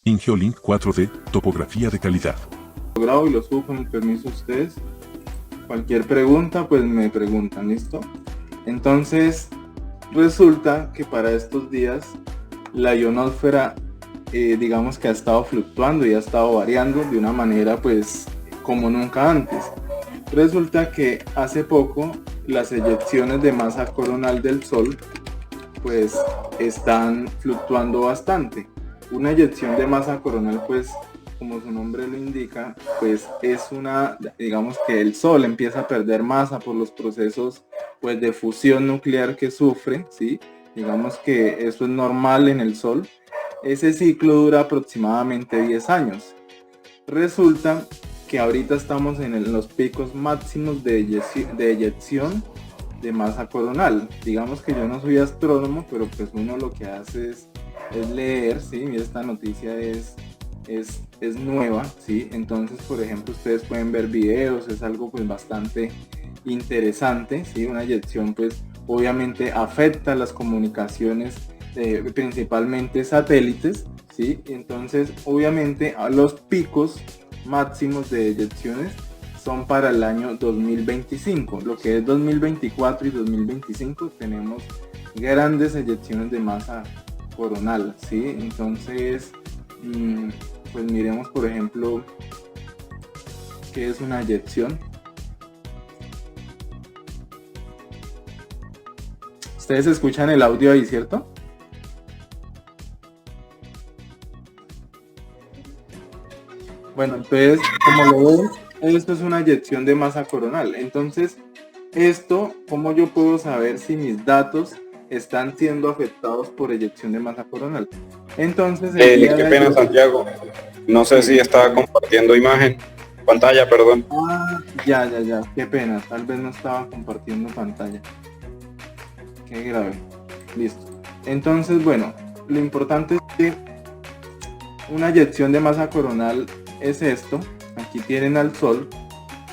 Ingeolink 4D, topografía de calidad. Lo grabo y lo subo con el permiso de ustedes. Cualquier pregunta, pues me preguntan, ¿listo? Entonces, resulta que para estos días la ionosfera, digamos que ha estado fluctuando y ha estado variando de una manera, pues, como nunca antes. Resulta que hace poco las eyecciones de masa coronal del Sol, pues, están fluctuando bastante. Una eyección de masa coronal, pues, como su nombre lo indica, pues es una, digamos que el Sol empieza a perder masa por los procesos, pues, de fusión nuclear que sufre, ¿sí? Digamos que eso es normal en el Sol. Ese ciclo dura aproximadamente 10 años. Resulta que ahorita estamos en los picos máximos de eyección de masa coronal. Digamos que yo no soy astrónomo, pero pues uno lo que hace es leer, ¿sí? Y esta noticia es nueva, ¿sí? Entonces, por ejemplo, ustedes pueden ver videos, es algo pues bastante interesante, ¿sí? Una eyección pues obviamente afecta las comunicaciones, principalmente satélites, ¿sí? Entonces, obviamente, a los picos máximos de eyecciones son para el año 2025. Lo que es 2024 y 2025 tenemos grandes eyecciones de masa coronal, ¿sí? Entonces, pues miremos, por ejemplo, qué es una eyección. Ustedes escuchan el audio ahí, ¿cierto? Bueno, entonces, como lo ven, esto es una eyección de masa coronal. Entonces, esto, ¿cómo yo puedo saber si mis datos están siendo afectados por eyección de masa coronal? Entonces, el día Qué de pena, ayer... Santiago. No sé si estaba compartiendo imagen, pantalla, perdón. Ya, qué pena, tal vez no estaba compartiendo pantalla. Qué grave. Listo. Entonces, bueno, lo importante es que una eyección de masa coronal es esto. Aquí tienen al Sol,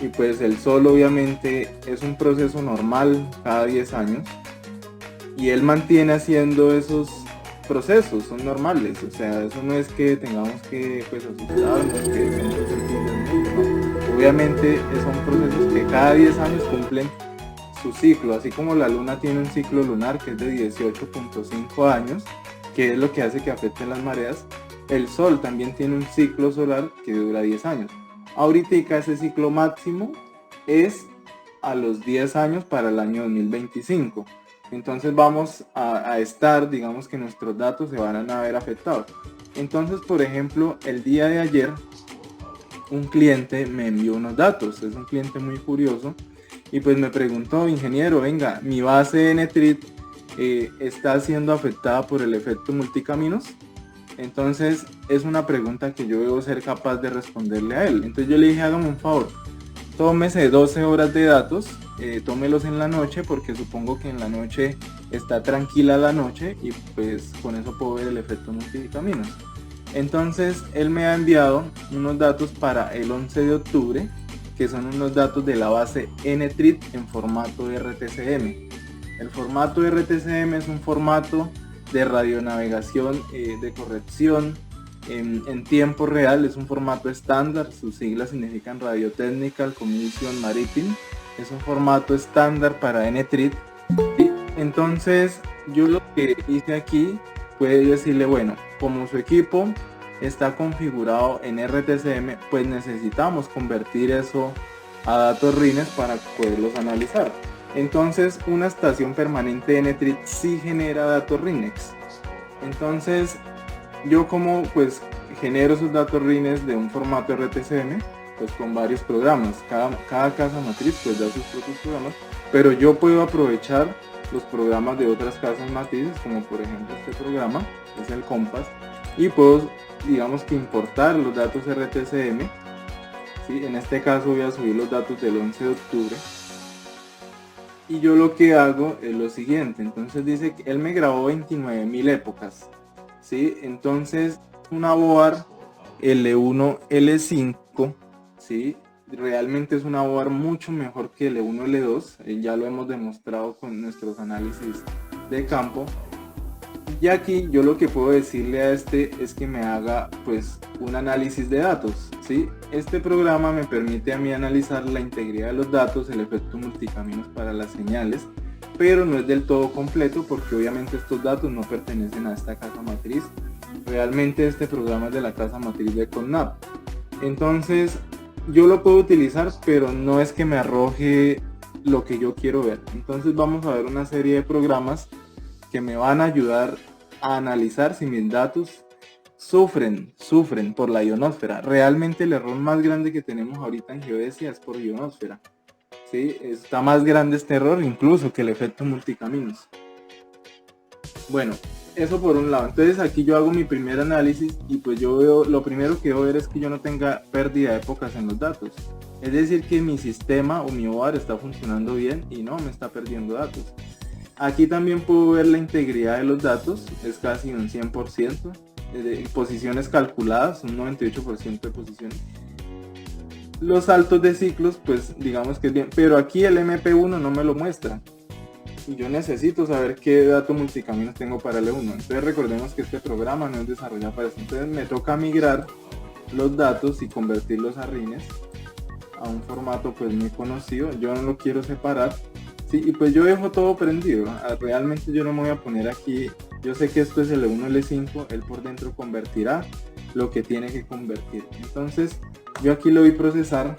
y pues el Sol obviamente es un proceso normal cada 10 años, y él mantiene haciendo esos procesos, son normales, o sea, eso no es que tengamos que pues asustarnos, que siempre es el fin del mundo, no. Obviamente son procesos que cada 10 años cumplen su ciclo, así como la Luna tiene un ciclo lunar que es de 18.5 años, que es lo que hace que afecten las mareas. El Sol también tiene un ciclo solar que dura 10 años. Ahorita ese ciclo máximo es a los 10 años para el año 2025. Entonces vamos a estar, digamos que nuestros datos se van a ver afectados. Entonces, por ejemplo, el día de ayer un cliente me envió unos datos, es un cliente muy curioso, y pues me preguntó: ingeniero, venga, mi base N-Trit está siendo afectada por el efecto multicaminos. Entonces es una pregunta que yo debo ser capaz de responderle a él. Entonces yo le dije: hágame un favor, tómese 12 horas de datos, tómelos en la noche, porque supongo que en la noche está tranquila la noche, y pues con eso puedo ver el efecto multicaminos. Entonces él me ha enviado unos datos para el 11 de octubre, que son unos datos de la base N-Trit en formato RTCM. El formato RTCM es un formato de radionavegación, de corrección en tiempo real, es un formato estándar, sus siglas significan Radio Technical Commission Maritime, es un formato estándar para N-Trit. Entonces yo lo que hice aquí fue decirle: bueno, como su equipo está configurado en RTCM, pues necesitamos convertir eso a datos RINES para poderlos analizar. Entonces una estación permanente de N-Trit sí genera datos RINEX. Entonces yo, como pues genero esos datos RINES de un formato RTCM, pues con varios programas, cada casa matriz pues da sus propios programas, pero yo puedo aprovechar los programas de otras casas matrices, como por ejemplo este programa, que es el Compass, y puedo, digamos que, importar los datos RTCM, ¿sí? En este caso voy a subir los datos del 11 de octubre, y yo lo que hago es lo siguiente. Entonces dice que él me grabó 29.000 épocas, ¿sí? Entonces una board L1 L5, ¿sí? Realmente es una board mucho mejor que L1 L2, ya lo hemos demostrado con nuestros análisis de campo. Y aquí yo lo que puedo decirle a este es que me haga pues un análisis de datos, ¿sí? Este programa me permite a mí analizar la integridad de los datos, el efecto multicaminos para las señales, pero no es del todo completo porque obviamente estos datos no pertenecen a esta casa matriz. Realmente este programa es de la casa matriz de CONNAP. Entonces yo lo puedo utilizar, pero no es que me arroje lo que yo quiero ver. Entonces vamos a ver una serie de programas que me van a ayudar a analizar si mis datos sufren por la ionosfera. Realmente el error más grande que tenemos ahorita en geodesia es por ionosfera, ¿sí? Está más grande este error incluso que el efecto multicaminos. Bueno, eso por un lado. Entonces aquí yo hago mi primer análisis y pues yo veo, lo primero que debo ver es que yo no tenga pérdida de épocas en los datos. Es decir, que mi sistema o mi OAR está funcionando bien y no me está perdiendo datos. Aquí también puedo ver la integridad de los datos, es casi un 100%, de posiciones calculadas, un 98% de posiciones. Los saltos de ciclos, pues digamos que es bien, pero aquí el MP1 no me lo muestra. Y yo necesito saber qué dato multicaminos tengo para el E1. Entonces recordemos que este programa no es desarrollado para eso. Entonces me toca migrar los datos y convertirlos a RINES, a un formato pues muy conocido. Yo no lo quiero separar. Sí, y pues yo dejo todo prendido. Realmente yo no me voy a poner aquí. Yo sé que esto es el E1, L5. Él por dentro convertirá lo que tiene que convertir. Entonces yo aquí le doy procesar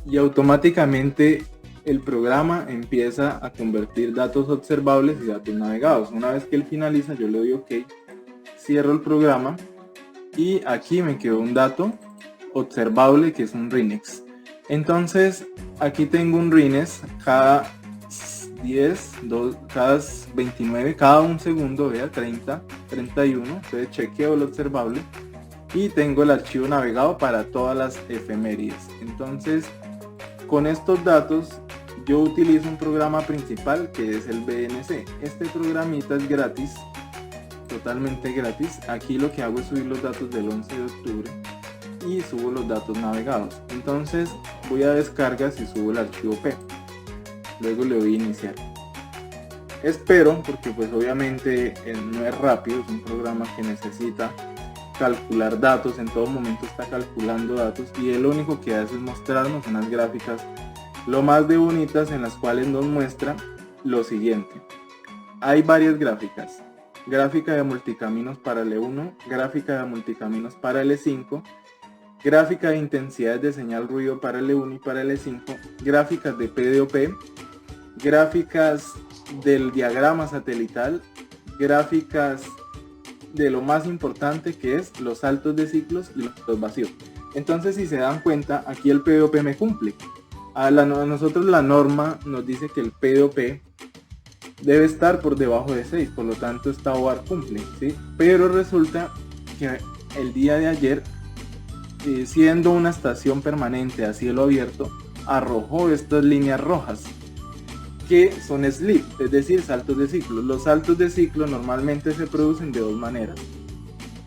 y automáticamente el programa empieza a convertir datos observables y datos navegados. Una vez que él finaliza, yo le doy OK, cierro el programa y aquí me quedó un dato observable que es un RINEX. Entonces aquí tengo un RINES cada 10, cada 29, cada un segundo, vea, 30, 31, entonces chequeo el observable y tengo el archivo navegado para todas las efemérides. Entonces con estos datos yo utilizo un programa principal que es el BNC. Este programita es gratis, totalmente gratis. Aquí lo que hago es subir los datos del 11 de octubre y subo los datos navegados. Entonces voy a descargas y subo el archivo P. Luego le doy a iniciar. Espero, porque pues obviamente no es rápido, es un programa que necesita calcular datos, en todo momento está calculando datos y él lo único que hace es mostrarnos unas gráficas lo más de bonitas en las cuales nos muestra lo siguiente. Hay varias gráficas. Gráfica de multicaminos para el E1, gráfica de multicaminos para el E5, gráfica de intensidades de señal ruido para el E1 y para el E5, gráficas de PDOP, gráficas del diagrama satelital, gráficas de lo más importante que es los saltos de ciclos y los vacíos. Entonces si se dan cuenta, aquí el PDOP me cumple. A nosotros la norma nos dice que el PDOP debe estar por debajo de 6, por lo tanto esta OAR cumple, ¿sí? Pero resulta que el día de ayer, siendo una estación permanente a cielo abierto, arrojó estas líneas rojas que son slip, es decir, saltos de ciclo. Los saltos de ciclo normalmente se producen de dos maneras.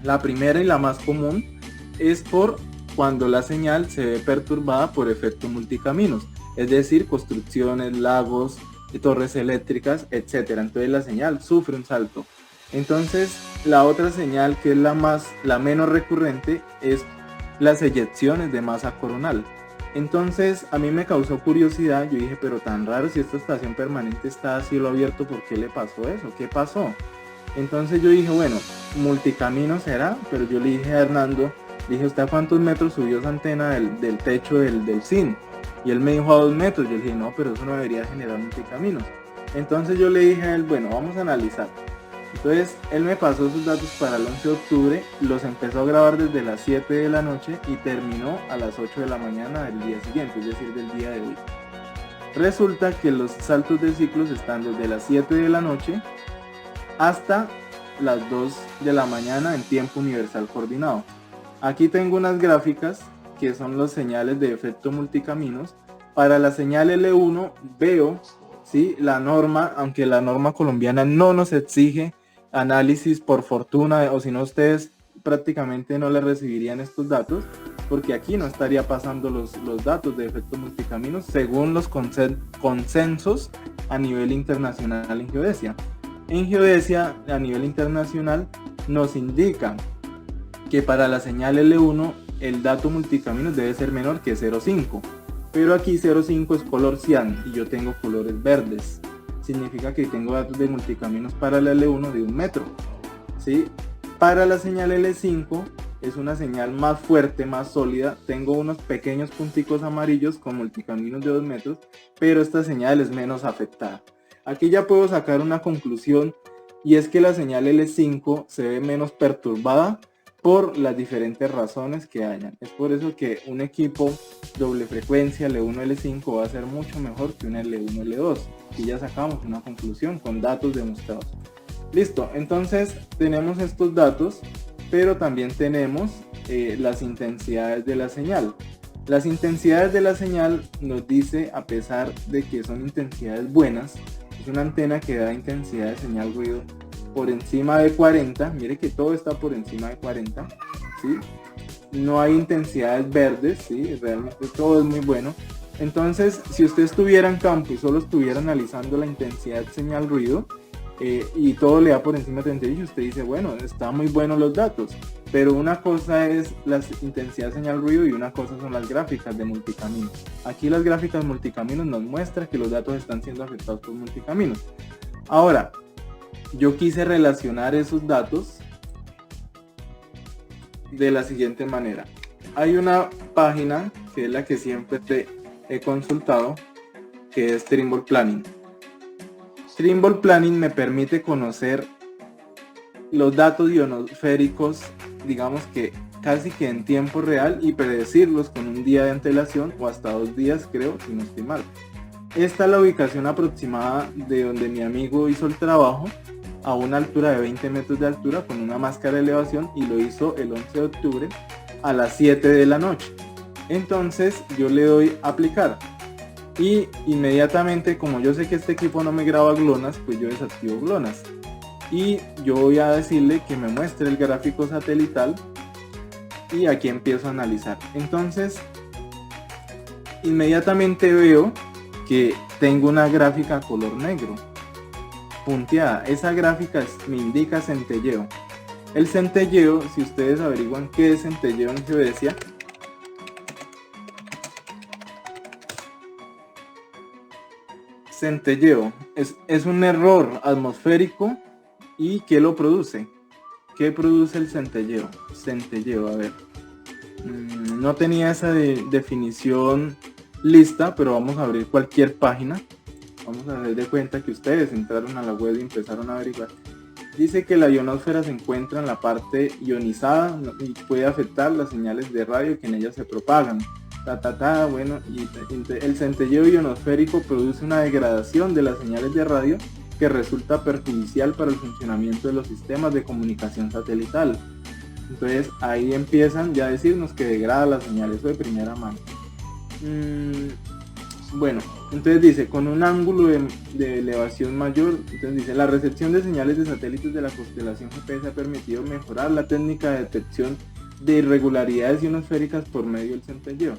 La primera y la más común es por cuando la señal se ve perturbada por efecto multicaminos, es decir, construcciones, lagos, torres eléctricas, etc. Entonces la señal sufre un salto. Entonces la otra señal, que es la menos recurrente, es las eyecciones de masa coronal. Entonces a mí me causó curiosidad, yo dije, pero tan raro, si esta estación permanente está a cielo abierto, ¿por qué le pasó eso? ¿Qué pasó? Entonces yo dije, bueno, multicamino será, pero yo le dije a Hernando, dije, ¿usted a cuántos metros subió esa antena del techo del CIN? Y él me dijo a 2 metros, yo le dije, no, pero eso no debería generar multicaminos. Entonces yo le dije a él, bueno, vamos a analizar. Entonces él me pasó sus datos para el 11 de octubre, los empezó a grabar desde las 7 de la noche y terminó a las 8 de la mañana del día siguiente, es decir, del día de hoy. Resulta que los saltos de ciclos están desde las 7 de la noche hasta las 2 de la mañana en tiempo universal coordinado. Aquí tengo unas gráficas que son los señales de efecto multicaminos. Para la señal L1 veo, ¿sí?, la norma, aunque la norma colombiana no nos exige análisis por fortuna, o si no ustedes prácticamente no le recibirían estos datos, porque aquí no estaría pasando los datos de efecto multicaminos según los consensos a nivel internacional en geodesia. En geodesia a nivel internacional nos indica que para la señal L1 el dato multicaminos debe ser menor que 0,5, pero aquí 0,5 es color cian y yo tengo colores verdes, significa que tengo datos de multicaminos para la L1 de 1 metro, ¿sí? Para la señal L5 es una señal más fuerte, más sólida, tengo unos pequeños punticos amarillos con multicaminos de 2 metros, pero esta señal es menos afectada. Aquí ya puedo sacar una conclusión, y es que la señal L5 se ve menos perturbada por las diferentes razones que hayan. Es por eso que un equipo doble frecuencia L1 L5 va a ser mucho mejor que un L1 L2, y ya sacamos una conclusión con datos demostrados. Listo, entonces tenemos estos datos, pero también tenemos las intensidades de la señal. Las intensidades de la señal nos dice, a pesar de que son intensidades buenas, es una antena que da intensidad de señal ruido por encima de 40, mire que todo está por encima de 40, ¿sí? No hay intensidades verdes, ¿sí? Realmente todo es muy bueno. Entonces, si usted estuviera en campo y solo estuviera analizando la intensidad de señal ruido, y todo le da por encima de 38, usted dice, bueno, está muy buenos los datos, pero una cosa es la intensidad de señal ruido y una cosa son las gráficas de multicaminos. Aquí las gráficas multicaminos nos muestran que los datos están siendo afectados por multicaminos. Ahora, yo quise relacionar esos datos de la siguiente manera. Hay una página que es la que siempre he consultado, que es Trimble Planning. Trimble Planning me permite conocer los datos ionosféricos, digamos que casi que en tiempo real, y predecirlos con un día de antelación o hasta 2 días, creo, si no estoy mal. Esta es la ubicación aproximada de donde mi amigo hizo el trabajo, a una altura de 20 metros de altura con una máscara de elevación, y lo hizo el 11 de octubre a las 7 de la noche. Entonces yo le doy a aplicar. Y inmediatamente, como yo sé que este equipo no me graba GLONASS, pues yo desactivo GLONASS. Y yo voy a decirle que me muestre el gráfico satelital. Y aquí empiezo a analizar. Entonces, inmediatamente veo que tengo una gráfica color negro, punteada. Esa gráfica me indica centelleo. El centelleo, si ustedes averiguan qué es centelleo en geodesia, centelleo es un error atmosférico. ¿Y qué lo produce? ¿Qué produce el centelleo? Centelleo, a ver, no tenía esa definición lista, pero vamos a abrir cualquier página. Vamos a hacer de cuenta que ustedes entraron a la web y empezaron a averiguar. Dice que la ionosfera se encuentra en la parte ionizada y puede afectar las señales de radio que en ella se propagan. Bueno, y el centelleo ionosférico produce una degradación de las señales de radio que resulta perjudicial para el funcionamiento de los sistemas de comunicación satelital. Entonces ahí empiezan ya a decirnos que degrada las señales, eso de primera mano. Bueno, entonces dice, con un ángulo de elevación mayor, entonces dice, la recepción de señales de satélites de la constelación GPS ha permitido mejorar la técnica de detección de irregularidades ionosféricas por medio del centelleo,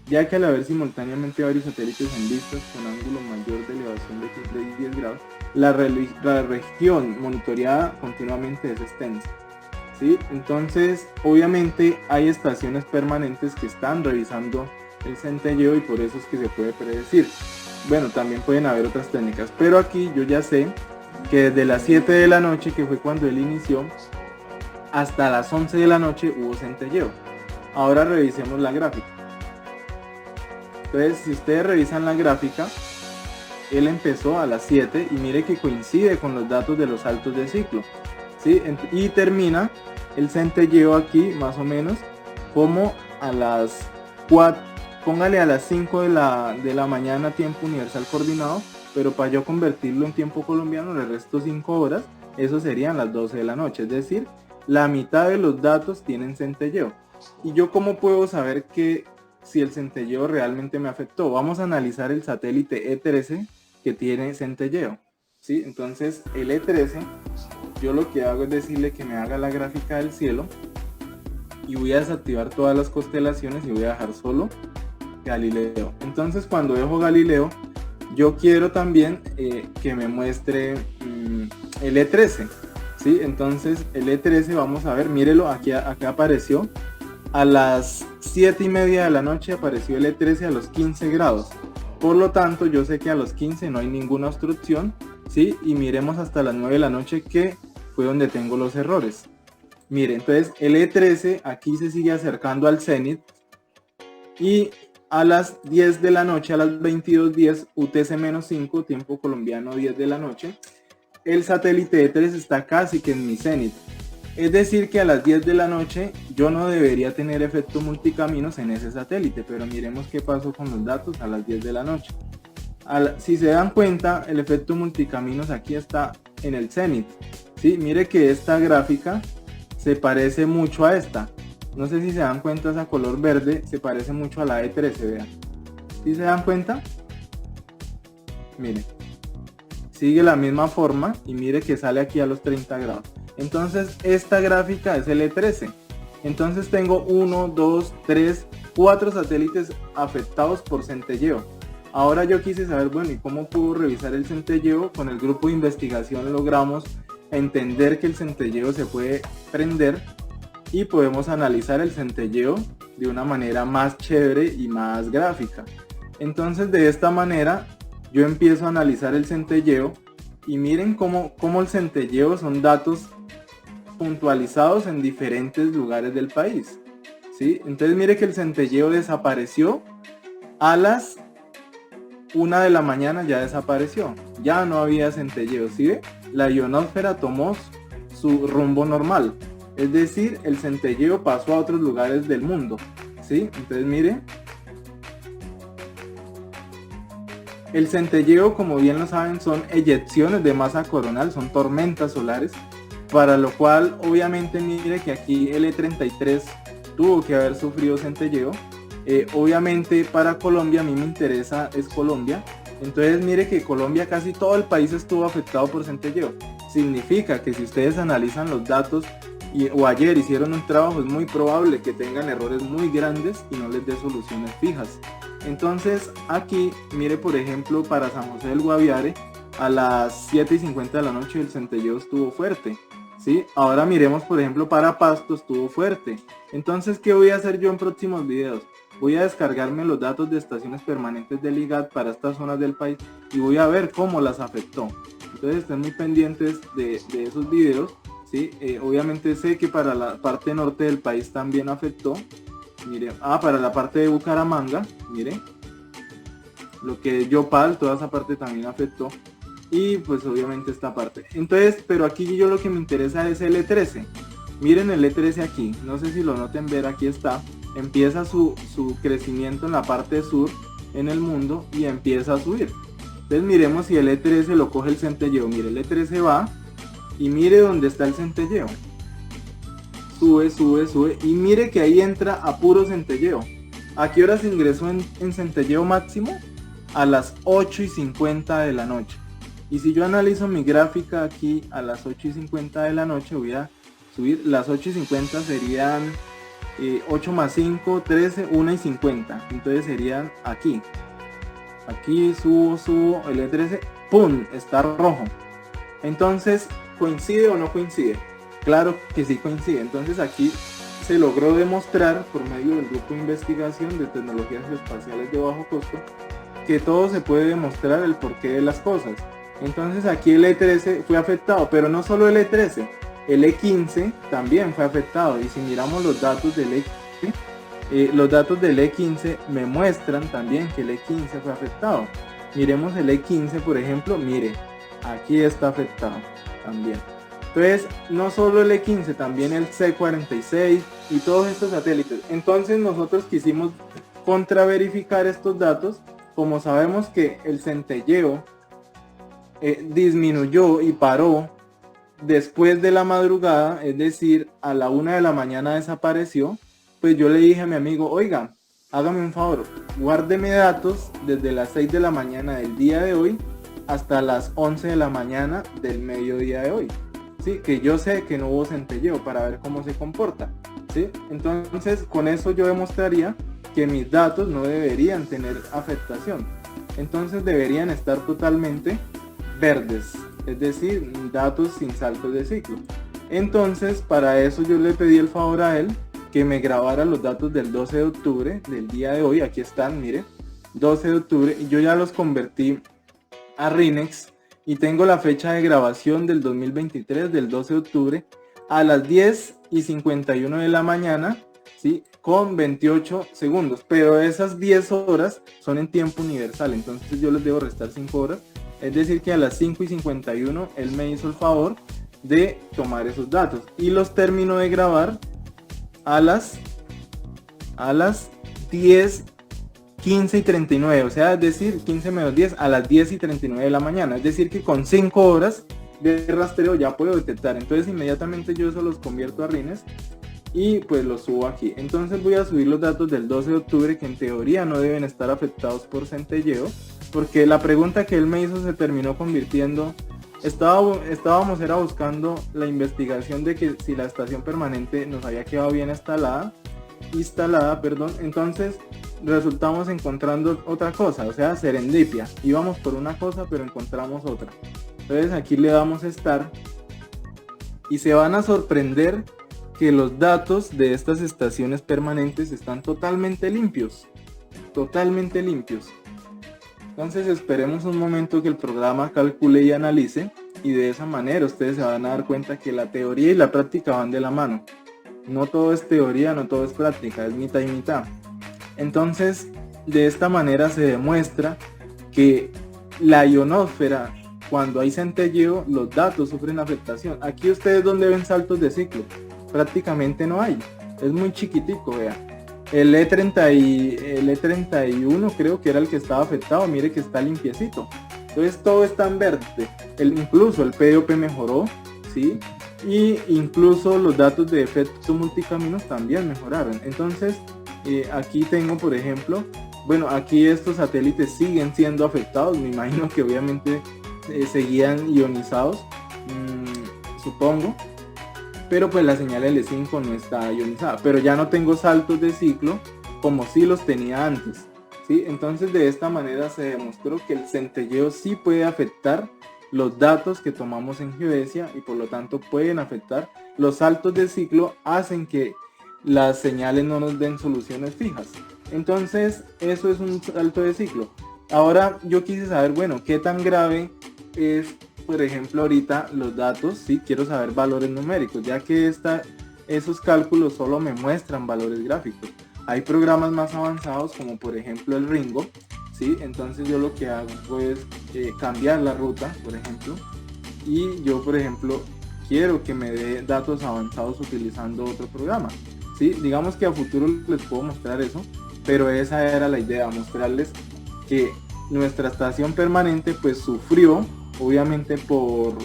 ya que al haber simultáneamente varios satélites en vistas con ángulo mayor de elevación de 10 grados, la región monitoreada continuamente es extensa. ¿Sí? Entonces, obviamente hay estaciones permanentes que están revisando el centelleo y por eso es que se puede predecir. Bueno, también pueden haber otras técnicas, pero aquí yo ya sé que desde las 7 de la noche, que fue cuando él inició, hasta las 11 de la noche hubo centelleo. Ahora revisemos la gráfica. Entonces, si ustedes revisan la gráfica, él empezó a las 7 y mire que coincide con los datos de los saltos de ciclo, ¿sí? Y termina el centelleo aquí más o menos como a las 4, póngale a las 5 de la mañana tiempo universal coordinado, pero para yo convertirlo en tiempo colombiano le resto 5 horas, eso serían las 12 de la noche, es decir, la mitad de los datos tienen centelleo. ¿Y yo cómo puedo saber que si el centelleo realmente me afectó? Vamos a analizar el satélite E13 que tiene centelleo, ¿sí? Entonces el E13, yo lo que hago es decirle que me haga la gráfica del cielo y voy a desactivar todas las constelaciones y voy a dejar solo Galileo. Entonces cuando dejo Galileo, yo quiero también que me muestre el E13, ¿sí? Entonces el E13, vamos a ver, mírelo, aquí apareció. A las 7:30 de la noche apareció el E13 a los 15 grados. Por lo tanto, yo sé que a los 15 no hay ninguna obstrucción, ¿sí? Y miremos hasta las 9 de la noche, que fue donde tengo los errores. Mire, entonces el E13 aquí se sigue acercando al cenit, y a las 10 de la noche, a las 22:10 UTC-5, tiempo colombiano 10 de la noche, el satélite E3 está casi que en mi cenit. Es decir que a las 10 de la noche yo no debería tener efecto multicaminos en ese satélite, pero miremos qué pasó con los datos a las 10 de la noche. Si se dan cuenta, el efecto multicaminos aquí está en el cenit, ¿sí? Mire que esta gráfica se parece mucho a esta. No sé si se dan cuenta, esa color verde se parece mucho a la E13, vean. ¿Sí se dan cuenta? Mire. Sigue la misma forma y mire que sale aquí a los 30 grados. Entonces esta gráfica es el E13. Entonces tengo 1, 2, 3, 4 satélites afectados por centelleo. Ahora yo quise saber, bueno, ¿y cómo puedo revisar el centelleo? Con el grupo de investigación logramos entender que el centelleo se puede prender y podemos analizar el centelleo de una manera más chévere y más gráfica. Entonces de esta manera yo empiezo a analizar el centelleo y miren cómo el centelleo son datos puntualizados en diferentes lugares del país, ¿sí? Entonces mire que el centelleo desapareció a las 1 de la mañana, ya desapareció, ya no había centelleo, ¿sí ve? La ionosfera tomó su rumbo normal, es decir, el centelleo pasó a otros lugares del mundo, ¿sí? Entonces mire, el centelleo, como bien lo saben, son eyecciones de masa coronal, son tormentas solares, para lo cual obviamente mire que aquí el E33 tuvo que haber sufrido centelleo. Obviamente para Colombia, a mí me interesa es Colombia, entonces mire que Colombia, casi todo el país estuvo afectado por centelleo. Significa que si ustedes analizan los datos o ayer hicieron un trabajo, es muy probable que tengan errores muy grandes y no les dé soluciones fijas. Entonces aquí mire, por ejemplo, para San José del Guaviare a las 7:50 de la noche el centelleo estuvo fuerte, ¿sí? Ahora miremos, por ejemplo, para Pasto estuvo fuerte. Entonces, ¿qué voy a hacer yo en próximos videos? Voy a descargarme los datos de estaciones permanentes del IGAT para estas zonas del país y voy a ver cómo las afectó. Entonces estén muy pendientes de esos videos, ¿sí? Obviamente sé que para la parte norte del país también afectó. Mire, para la parte de Bucaramanga, mire, lo que es Yopal, toda esa parte también afectó. Y pues obviamente esta parte. Entonces, pero aquí yo lo que me interesa es el E13. Miren el E13 aquí, no sé si lo noten ver, aquí está. Empieza su crecimiento en la parte sur en el mundo y empieza a subir. Entonces miremos si el E13 lo coge el centelleo. Mire, el E13 va y mire dónde está el centelleo. Sube, sube, sube y mire que ahí entra a puro centelleo. ¿A qué horas ingresó en centelleo máximo? A las 8:50 de la noche. Y si yo analizo mi gráfica aquí a las 8:50 de la noche, voy a subir, las 8:50 serían 8 más 5, 13, 1:50. Entonces serían aquí. Aquí subo, el E13, ¡pum! Está rojo. Entonces, ¿coincide o no coincide? Claro que sí coincide. Entonces aquí se logró demostrar por medio del grupo de investigación de tecnologías espaciales de bajo costo que todo se puede demostrar el porqué de las cosas. Entonces aquí el E13 fue afectado, pero no solo el E13, el E15 también fue afectado. Y si miramos los datos del E15, me muestran también que el E15 fue afectado. Miremos el E15, por ejemplo, mire, aquí está afectado también. Entonces, no solo el E15, también el C46 y todos estos satélites. Entonces nosotros quisimos contraverificar estos datos. Como sabemos que el centelleo disminuyó y paró después de la madrugada, es decir, a la 1 de la mañana desapareció, pues yo le dije a mi amigo, oiga, hágame un favor, guárdeme datos desde las 6 de la mañana del día de hoy hasta las 11 de la mañana del mediodía de hoy. Sí, que yo sé que no hubo centelleo, para ver cómo se comporta, ¿sí? Entonces con eso yo demostraría que mis datos no deberían tener afectación, entonces deberían estar totalmente verdes, es decir, datos sin saltos de ciclo. Entonces, para eso yo le pedí el favor a él que me grabara los datos del 12 de octubre, del día de hoy. Aquí están, mire, 12 de octubre, y yo ya los convertí a Rinex y tengo la fecha de grabación del 2023, del 12 de octubre, a las 10:51 de la mañana, ¿sí? Con 28 segundos, pero esas 10 horas son en tiempo universal, entonces yo les debo restar 5 horas, es decir que a las 5:51 él me hizo el favor de tomar esos datos y los terminó de grabar a las 10:15:39, o sea, es decir, 15 menos 10 a las 10:39 de la mañana, es decir que con 5 horas de rastreo ya puedo detectar. Entonces inmediatamente yo eso los convierto a rines y pues los subo aquí. Entonces voy a subir los datos del 12 de octubre que en teoría no deben estar afectados por centelleo, porque la pregunta que él me hizo se terminó convirtiendo, estábamos era buscando la investigación de que si la estación permanente nos había quedado bien instalada, entonces resultamos encontrando otra cosa, o sea, serendipia. Íbamos por una cosa pero encontramos otra. Entonces aquí le damos Start y se van a sorprender que los datos de estas estaciones permanentes están totalmente limpios. Totalmente limpios. Entonces esperemos un momento que el programa calcule y analice, y de esa manera ustedes se van a dar cuenta que la teoría y la práctica van de la mano. No todo es teoría, no todo es práctica, es mitad y mitad. Entonces de esta manera se demuestra que la ionosfera, cuando hay centelleo, los datos sufren afectación. Aquí ustedes donde ven saltos de ciclo, prácticamente no hay, es muy chiquitico, vea. El E31 creo que era el que estaba afectado, mire que está limpiecito. Entonces todo está en verde, incluso el PDOP mejoró, ¿sí? Y incluso los datos de efecto multicaminos también mejoraron. Entonces aquí tengo, por ejemplo, bueno, aquí estos satélites siguen siendo afectados, me imagino que obviamente seguían ionizados, supongo, pero pues la señal L5 no está ionizada, pero ya no tengo saltos de ciclo como si los tenía antes, ¿sí? Entonces de esta manera se demostró que el centelleo sí puede afectar los datos que tomamos en geodesia y por lo tanto pueden afectar los saltos de ciclo, hacen que las señales no nos den soluciones fijas. Entonces eso es un salto de ciclo. Ahora yo quise saber, bueno, qué tan grave es, por ejemplo, ahorita los datos, sí, quiero saber valores numéricos, ya que esos cálculos solo me muestran valores gráficos. Hay programas más avanzados como por ejemplo el Ringo, sí, entonces yo lo que hago es cambiar la ruta, por ejemplo, y yo, por ejemplo, quiero que me dé datos avanzados utilizando otro programa, sí, digamos que a futuro les puedo mostrar eso, pero esa era la idea, mostrarles que nuestra estación permanente pues sufrió obviamente por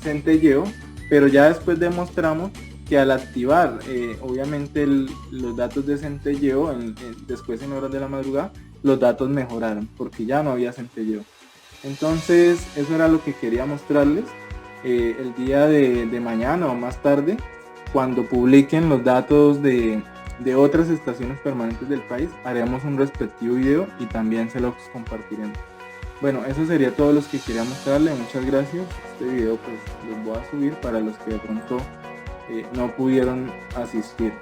centelleo, pero ya después demostramos que al activar obviamente los datos de centelleo después en horas de la madrugada, los datos mejoraron porque ya no había centelleo. Entonces eso era lo que quería mostrarles. El día de mañana o más tarde, cuando publiquen los datos de otras estaciones permanentes del país, haremos un respectivo video y también se los compartiremos. Bueno, eso sería todo lo que quería mostrarles. Muchas gracias. Este video pues los voy a subir para los que de pronto no pudieron asistir.